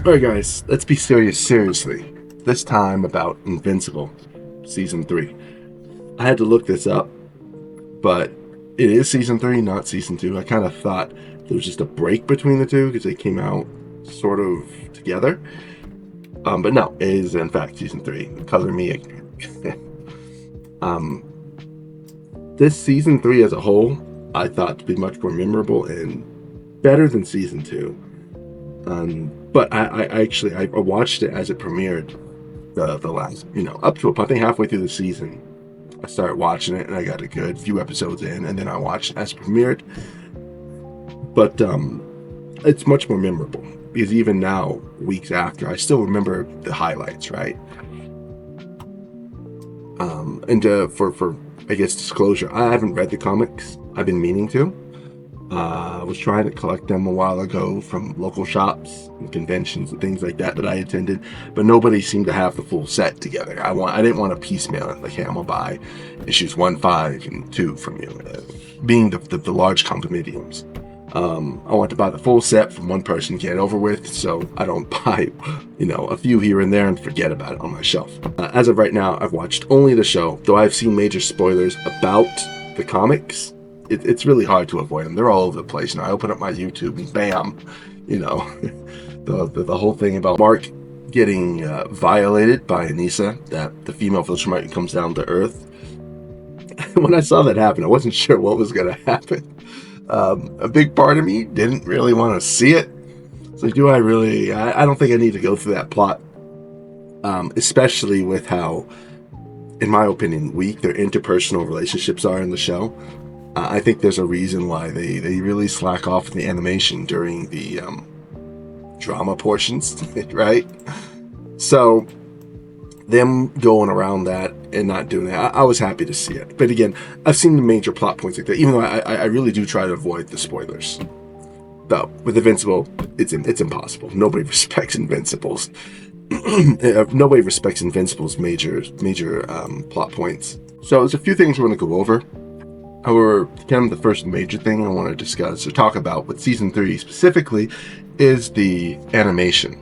Alright guys, let's be serious seriously. This time about Invincible, Season 3. I had to look this up, but it is Season 3, not Season 2. I kind of thought there was just a break between the two because they came out sort of together. But no, it is in fact Season 3. Color me ignorant. This Season 3 as a whole, I thought to be much more memorable and better than Season 2. But I watched it as it premiered the last, up to I think halfway through the season. I started watching it and I got a good few episodes in, and then I watched it as it premiered. But it's much more memorable because even now, weeks after, I still remember the highlights, right? For I guess disclosure, I haven't read the comics. I've been meaning to. I was trying to collect them a while ago from local shops and conventions and things like that I attended, but nobody seemed to have the full set together. I didn't want to piecemeal it, like, hey, I'm gonna buy issues 1, 5, and 2 from you, being the large compendiums. I want to buy the full set from one person to get it over with, so I don't buy, a few here and there and forget about it on my shelf. As of right now, I've watched only the show, though I've seen major spoilers about the comics. It's really hard to avoid them. They're all over the place. I open up my YouTube and bam, the whole thing about Mark getting violated by Anissa, that the female Viltrumite comes down to Earth. When I saw that happen, I wasn't sure what was going to happen. A big part of me didn't really want to see it. So do I really? I don't think I need to go through that plot, especially with how, in my opinion, weak their interpersonal relationships are in the show. I think there's a reason why they really slack off in the animation during the drama portions, right? So them going around that and not doing it, I was happy to see it. But again, I've seen the major plot points like that, even though I really do try to avoid the spoilers. Though, with Invincible, it's impossible. Nobody respects Invincibles. Nobody respects Invincible's major plot points. So there's a few things we're going to go over. However, kind of the first major thing I want to discuss or talk about with Season 3 specifically is the animation.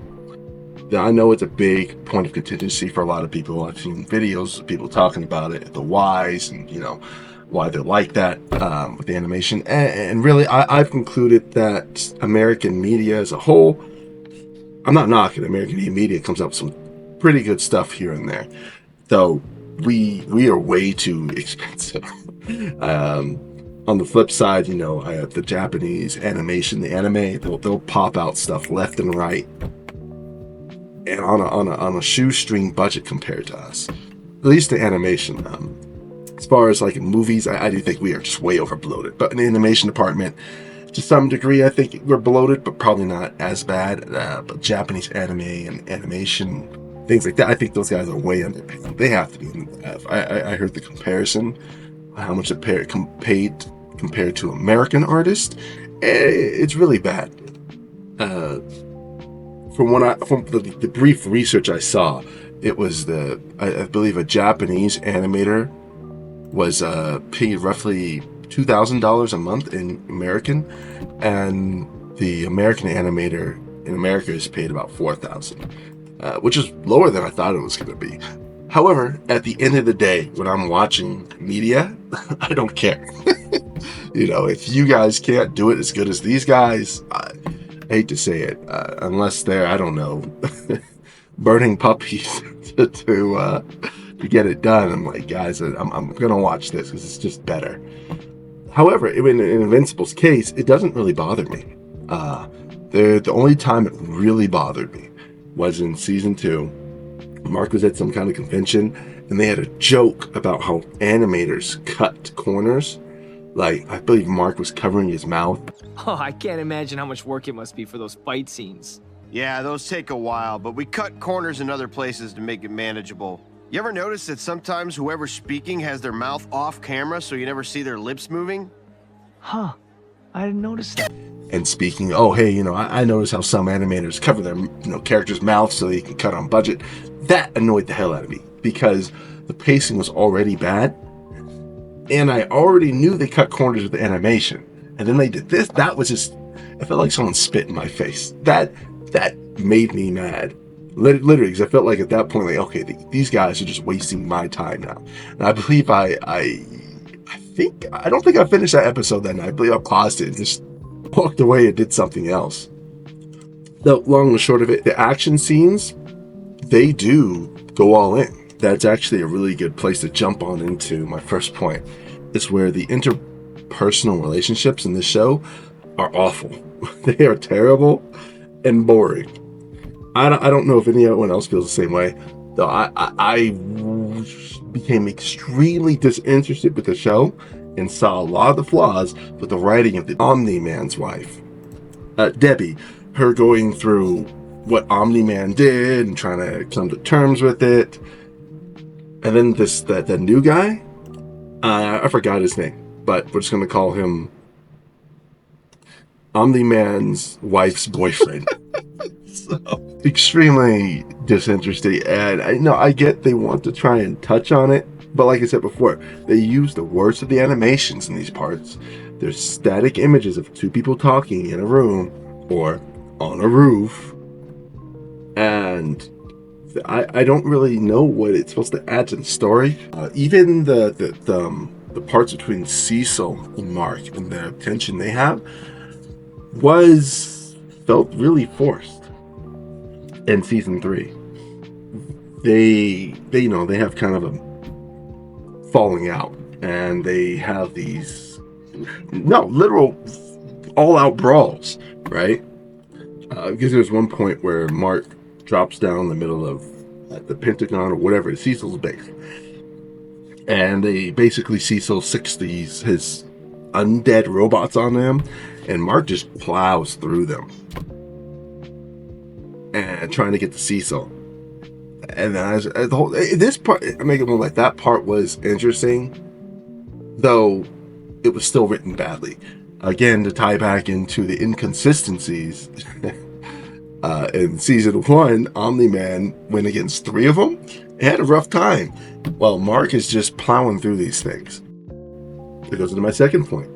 Now, I know it's a big point of contingency for a lot of people. I've seen videos of people talking about it, the whys, and why they're like that with the animation. And really, I've concluded that American media as a whole, I'm not knocking American media, comes up with some pretty good stuff here and there, though we are way too expensive. On the flip side, I have the Japanese animation, the anime, they'll pop out stuff left and right, and on a shoestring budget compared to us. At least the animation. As far as like in movies, I do think we are just way over bloated. But in the animation department, to some degree, I think we're bloated, but probably not as bad. But Japanese anime and animation, things like that, I think those guys are way underpaid. They have to be. I heard the comparison, how much they paid compared to American artists. It's really bad. From the brief research I saw, it was I believe a Japanese animator was paid roughly $2,000 a month in American, and the American animator in America is paid about $4,000, which is lower than I thought it was going to be. However, at the end of the day, when I'm watching media, I don't care. If you guys can't do it as good as these guys, I hate to say it, unless they're, I don't know, burning puppies to get it done. I'm like, guys, I'm gonna watch this because it's just better. However, in Invincible's case, it doesn't really bother me. The only time it really bothered me was in Season 2. Mark was at some kind of convention, and they had a joke about how animators cut corners. Like, I believe Mark was covering his mouth. Oh, I can't imagine how much work it must be for those fight scenes. Yeah, those take a while, but we cut corners in other places to make it manageable. You ever notice that sometimes whoever's speaking has their mouth off camera so you never see their lips moving? Huh, I didn't notice that. And speaking, oh, hey, I notice how some animators cover their, characters' mouths so they can cut on budget. That annoyed the hell out of me because the pacing was already bad. And I already knew they cut corners with the animation. And then they did this. That was just, I felt like someone spit in my face. That made me mad. Literally, because I felt like at that point, like, okay, these guys are just wasting my time now. And I believe I don't think I finished that episode that night. I believe I paused it and just walked away and did something else. The long and short of it, the action scenes, they do go all in. That's actually a really good place to jump on into my first point. Is where the interpersonal relationships in this show are awful. They are terrible and boring. I don't know if anyone else feels the same way. Though I became extremely disinterested with the show and saw a lot of the flaws with the writing of the Omni-Man's wife, Debbie. Her going through what Omni-Man did and trying to come to terms with it, and then the new guy. I forgot his name, but we're just gonna call him Omni-Man's wife's boyfriend. So, extremely disinterested, and I get they want to try and touch on it, but like I said before, they use the worst of the animations in these parts. There's static images of two people talking in a room or on a roof, and I don't really know what it's supposed to add to the story. Even the parts between Cecil and Mark and the tension they have felt really forced. In season 3, they have kind of a falling out, and they have these literal all-out brawls, right? Because there's one point where Mark drops down in the middle of the Pentagon or whatever, Cecil's base, and they basically Cecil sicks his undead robots on them, and Mark just plows through them and trying to get to Cecil. And then this part, I make it more like that part was interesting, though it was still written badly. Again, to tie back into the inconsistencies, in season 1, Omni-Man went against 3 of them. It had a rough time. While Mark is just plowing through these things. That goes into my second point.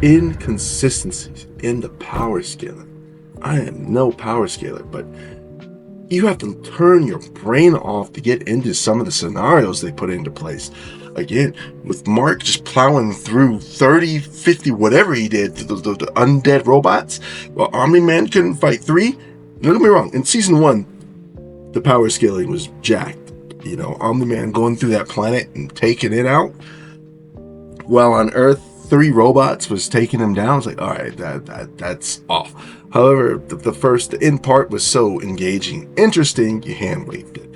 Inconsistencies in the power scaling. I am no power scaler, but you have to turn your brain off to get into some of the scenarios they put into place. Again, with Mark just plowing through 30, 50, whatever he did, the undead robots, while Omni-Man couldn't fight 3. Don't get me wrong, in season 1, the power scaling was jacked. Omni-Man going through that planet and taking it out. While on Earth, 3 robots was taking him down. It's like, all right, that's off. However, the end part was so engaging, interesting, you hand waved it.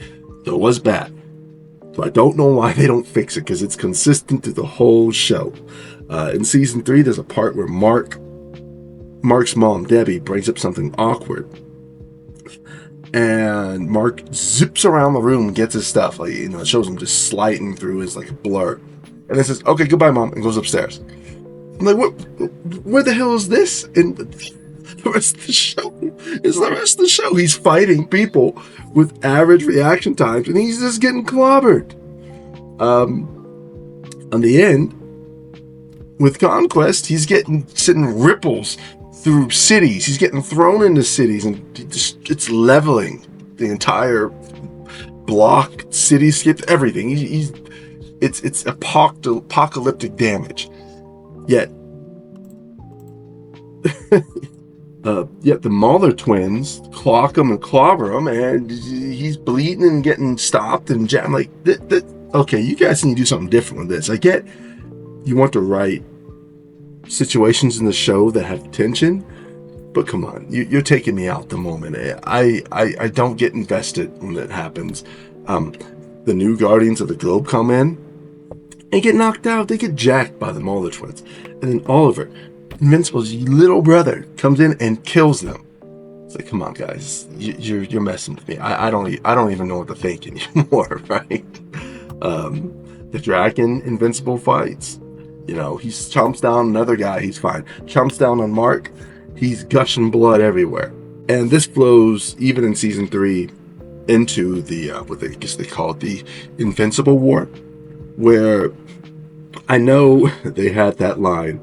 So it was bad. So I don't know why they don't fix it, because it's consistent through the whole show. In season 3, there's a part where Mark's mom, Debbie, brings up something awkward. And Mark zips around the room, gets his stuff. It shows him just sliding through his like a blur. And then says, okay, goodbye, Mom, and goes upstairs. I'm like, where the hell is this? And the rest of the show is the rest of the show. He's fighting people with average reaction times, and he's just getting clobbered. On the end, with Conquest, he's sending ripples through cities. He's getting thrown into cities, and it's leveling the entire block, cityscape, everything. It's apocalyptic damage. Yet the Mauler twins clock him and clobber him, and he's bleeding and getting stopped and jammed. Like, okay, you guys need to do something different with this. I get you want to write situations in the show that have tension, but come on, you're taking me out the moment. I don't get invested when that happens. The new Guardians of the Globe come in and get knocked out. They get jacked by the Mauler twins, and then Oliver, Invincible's little brother, comes in and kills them. It's like, come on, guys, you're messing with me. I don't even know what to think anymore, right? The Dragon Invincible fights. He chomps down another guy, he's fine. Chomps down on Mark, he's gushing blood everywhere. And this flows, even in season 3, into the what I guess they call it, the Invincible War, where I know they had that line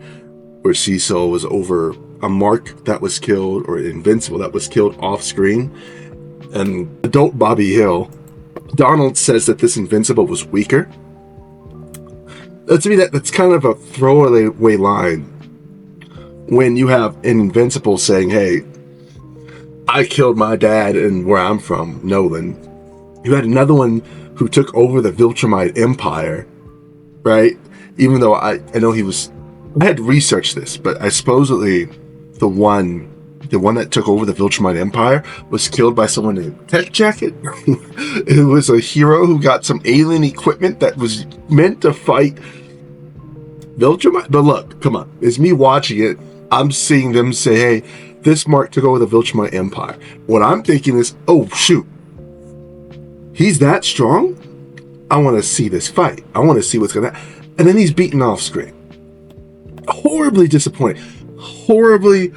where Cecil was over a Mark that was killed, or an Invincible that was killed off screen. And adult Bobby Hill, Donald says that this Invincible was weaker. To me, that's kind of a throwaway line when you have an Invincible saying, hey, I killed my dad and where I'm from, Nolan. You had another one who took over the Viltrumite Empire, right? Even though I know I had researched this, but I supposedly the one that took over the Viltrumite Empire was killed by someone named Tech Jacket. It was a hero who got some alien equipment that was meant to fight Viltrumite. But look, come on, it's me watching it. I'm seeing them say, hey, this Mark took over the Viltrumite Empire. What I'm thinking is, oh shoot, he's that strong? I want to see this fight. I want to see what's gonna happen. And then he's beaten off screen. Horribly disappointing. Horribly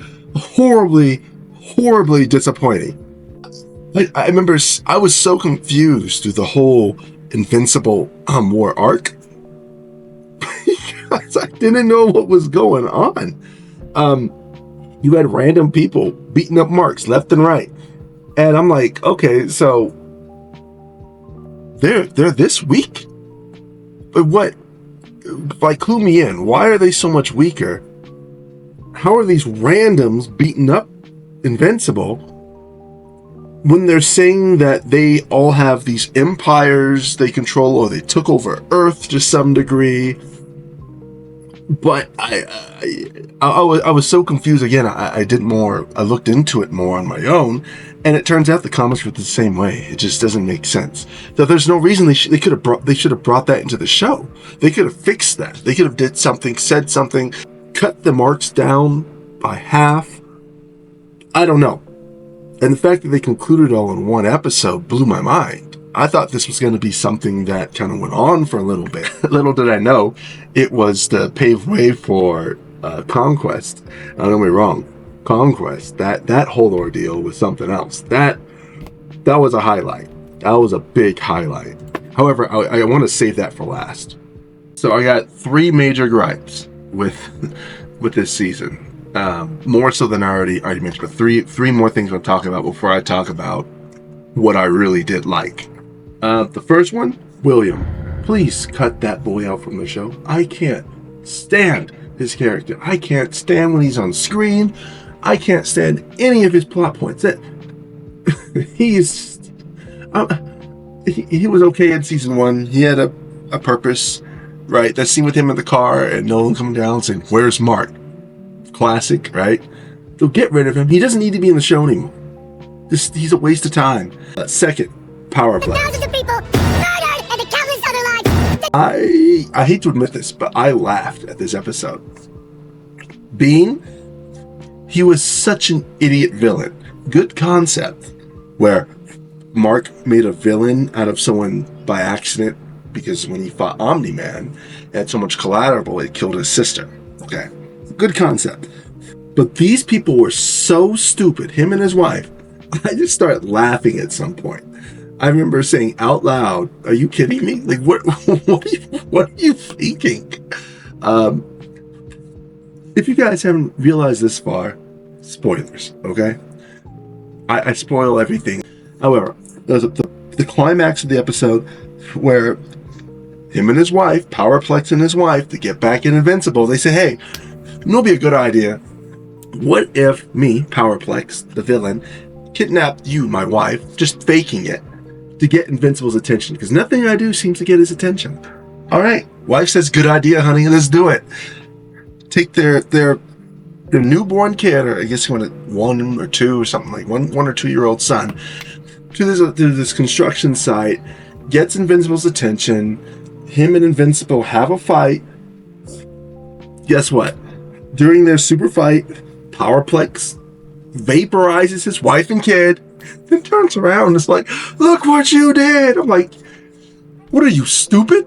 disappointing. I remember I was so confused through the whole Invincible war arc because I didn't know what was going on. You had random people beating up Marks left and right, and I'm like, okay, so they're this weak? But what? Like, clue me in. Why are they so much weaker? How are these randoms beating up Invincible when they're saying that they all have these empires they control, or they took over Earth to some degree? But I was so confused again. I looked into it more on my own, and it turns out the comics were the same way. It just doesn't make sense. So there's no reason they should have brought that into the show. They could have fixed that. They could have did something, said something, cut the Marks down by half. I don't know. And the fact that they concluded it all in one episode blew my mind. I thought this was going to be something that kind of went on for a little bit. Little did I know, it was to pave way for Conquest. Don't get me wrong, Conquest, that whole ordeal was something else. That was a highlight. That was a big highlight. However, I want to save that for last. So I got 3 major gripes with this season. More so than I already mentioned, but three more things I'm talking about before I talk about what I really did like. The first one, William. Please cut that boy out from the show. I can't stand his character. I can't stand when he's on screen. I can't stand any of his plot points. He was okay in season 1. He had a purpose, right? That scene with him in the car and Nolan coming down saying, "Where's Mark?" Classic, right? So get rid of him. He doesn't need to be in the show anymore. He's a waste of time. Second, power play. Thousands of people murdered and the countless other lives. I hate to admit this, but I laughed at this episode. Bean, he was such an idiot villain. Good concept, where Mark made a villain out of someone by accident because when he fought Omni-Man, it had so much collateral, it killed his sister. Okay, good concept. But these people were so stupid, him and his wife, I just started laughing at some point. I remember saying out loud, "Are you kidding me? Like, what are you thinking?" If you guys haven't realized this far, spoilers, okay? I spoil everything. However, there's the climax of the episode where him and his wife, Powerplex and his wife, to get back in Invincible, they say, "Hey, it'll be a good idea. What if me, Powerplex, the villain, kidnapped you, my wife, just faking it, to get Invincible's attention? Because nothing I do seems to get his attention." All right, wife says, "Good idea, honey. Let's do it." Take their newborn kid, or I guess 1 or 2 or something, like one or 2-year-old son, to this construction site, gets Invincible's attention. Him and Invincible have a fight. Guess what? During their super fight, Powerplex vaporizes his wife and kid, then turns around and is like, "Look what you did." I'm like, "What are you, stupid?"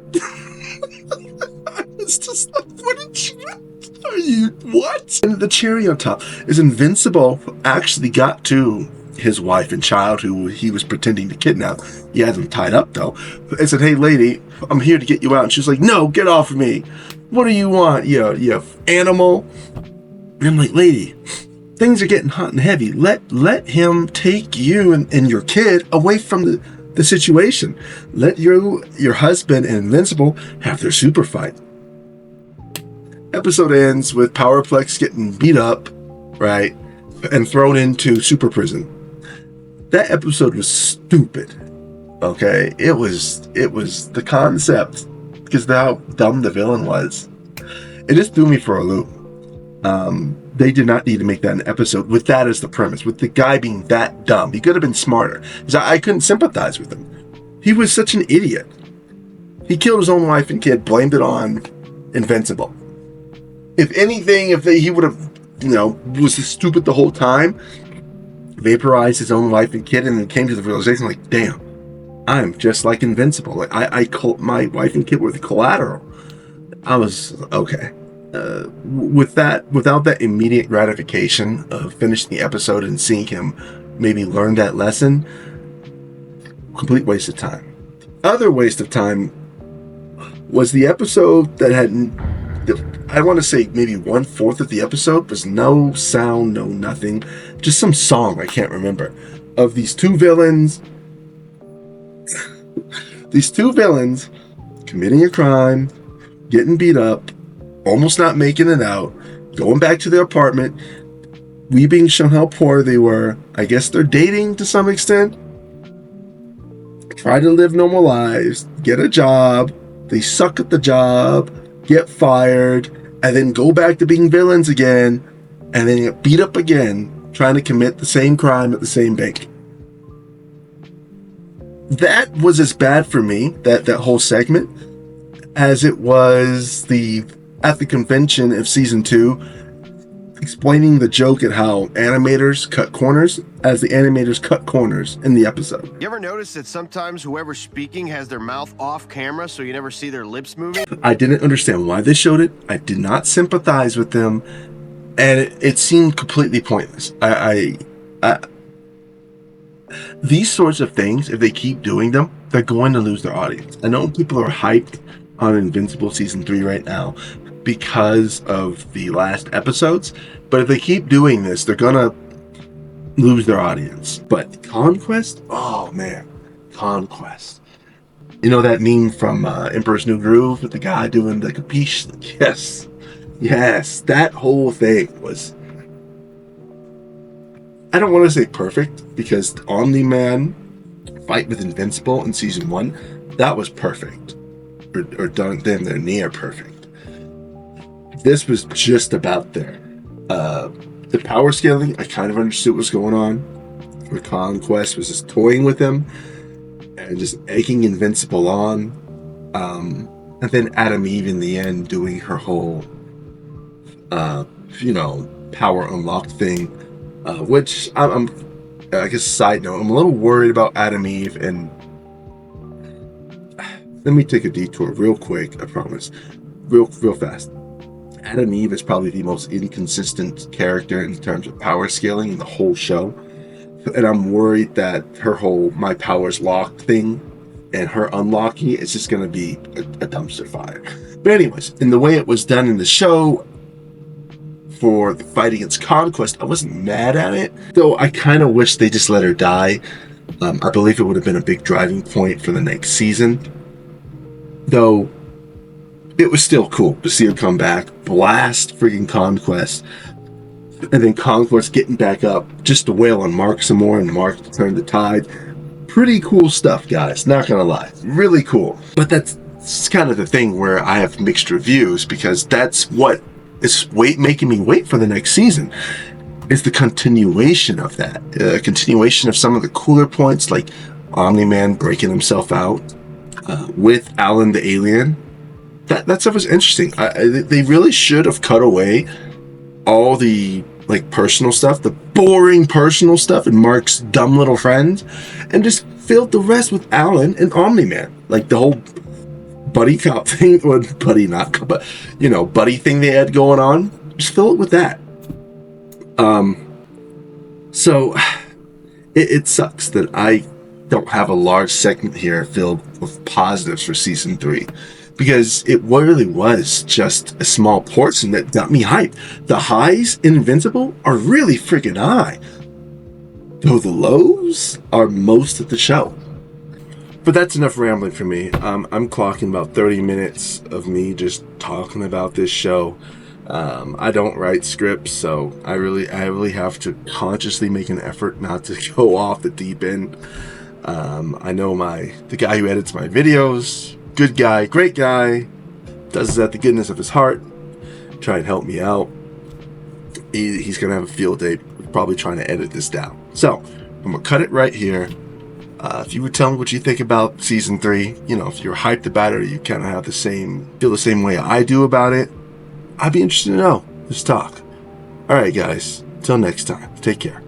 It's just like, what? And the cherry on top is Invincible actually got to his wife and child, who he was pretending to kidnap. He had them tied up though. I said, "Hey lady, I'm here to get you out." And she was like, "No, get off of me. What do you want? You animal?" And I'm like, "Lady, things are getting hot and heavy. Let him take you and your kid away from the situation. Let your husband and Invincible have their super fight. Episode ends with Powerplex getting beat up, right, and thrown into super prison. That episode was stupid. Okay, it was the concept, because of how dumb the villain was. It just threw me for a loop. They did not need to make that an episode with that as the premise, with the guy being that dumb. He could have been smarter. Because I couldn't sympathize with him. He was such an idiot. He killed his own wife and kid, blamed it on Invincible. If anything, he would have, was stupid the whole time, vaporized his own wife and kid, and then came to the realization, like, damn, I'm just like Invincible. Like, my wife and kid were the collateral. I was, okay. Without that immediate gratification of finishing the episode and seeing him maybe learn that lesson, complete waste of time. Other waste of time was the episode that had, I want to say maybe 1/4 of the episode was no sound, no nothing, just some song I can't remember, of these two villains committing a crime, getting beat up, almost not making it out, going back to their apartment, we being shown how poor they were. I guess they're dating to some extent. Try to live normal lives, get a job, they suck at the job, get fired, and then go back to being villains again, and then get beat up again, trying to commit the same crime at the same bank. That was as bad for me, that whole segment, as it was at the convention of season 2, explaining the joke at how animators cut corners, as the animators cut corners in the episode. You ever notice that sometimes whoever's speaking has their mouth off camera so you never see their lips moving? I didn't understand why they showed it. I did not sympathize with them, and it seemed completely pointless. These sorts of things, if they keep doing them, they're going to lose their audience. I know people are hyped on Invincible season 3 right now because of the last episodes, but if they keep doing this, they're gonna lose their audience. But Conquest, oh man, Conquest. You know that meme from Emperor's New Groove with the guy doing the capiche? Yes, that whole thing was, I don't want to say perfect, because the Omni-Man fight with Invincible in season 1, that was perfect, or done damn near near perfect. This was just about there. The power scaling, I kind of understood what was going on. Where Conquest was just toying with him and just egging Invincible on. And then Adam Eve in the end doing her whole, power unlocked thing. Which I guess side note, I'm a little worried about Adam Eve, and let me take a detour real quick, I promise. Real fast. Adam Eve is probably the most inconsistent character in terms of power scaling in the whole show. And I'm worried that her whole my power's locked thing and her unlocking is just going to be a dumpster fire. But anyways, in the way it was done in the show for the fight against Conquest, I wasn't mad at it. Though I kind of wish they just let her die. I believe it would have been a big driving point for the next season. Though it was still cool to see her come back, blast freaking Conquest, and then Conquest getting back up just to wail on Mark some more, and Mark to turn the tide. Pretty cool stuff, guys, not gonna lie. Really cool. But that's kind of the thing where I have mixed reviews, because that's what is making me wait for the next season, is the continuation of that. Continuation of some of the cooler points, like Omni-Man breaking himself out with Alan the Alien. That stuff was interesting. They really should have cut away all the personal stuff, the boring personal stuff, and Mark's dumb little friends, and just filled the rest with Alan and Omni-Man. Like the whole buddy cop thing, or buddy not cop, but buddy thing they had going on. Just fill it with that. So it sucks that I don't have a large segment here filled with positives for season 3. because it really was just a small portion that got me hyped. The highs in Invincible are really freaking high, though the lows are most of the show. But that's enough rambling for me. I'm clocking about 30 minutes of me just talking about this show. I don't write scripts, so I really have to consciously make an effort not to go off the deep end. I know the guy who edits my videos, good guy, great guy, does it at the goodness of his heart, try and help me out. He's gonna have a field day probably trying to edit this down. So I'm gonna cut it right here. If you would tell me what you think about season 3, if you're hyped about it or you kind of have feel the same way I do about it, I'd be interested to know. Let's talk. All right, guys. Till next time. Take care.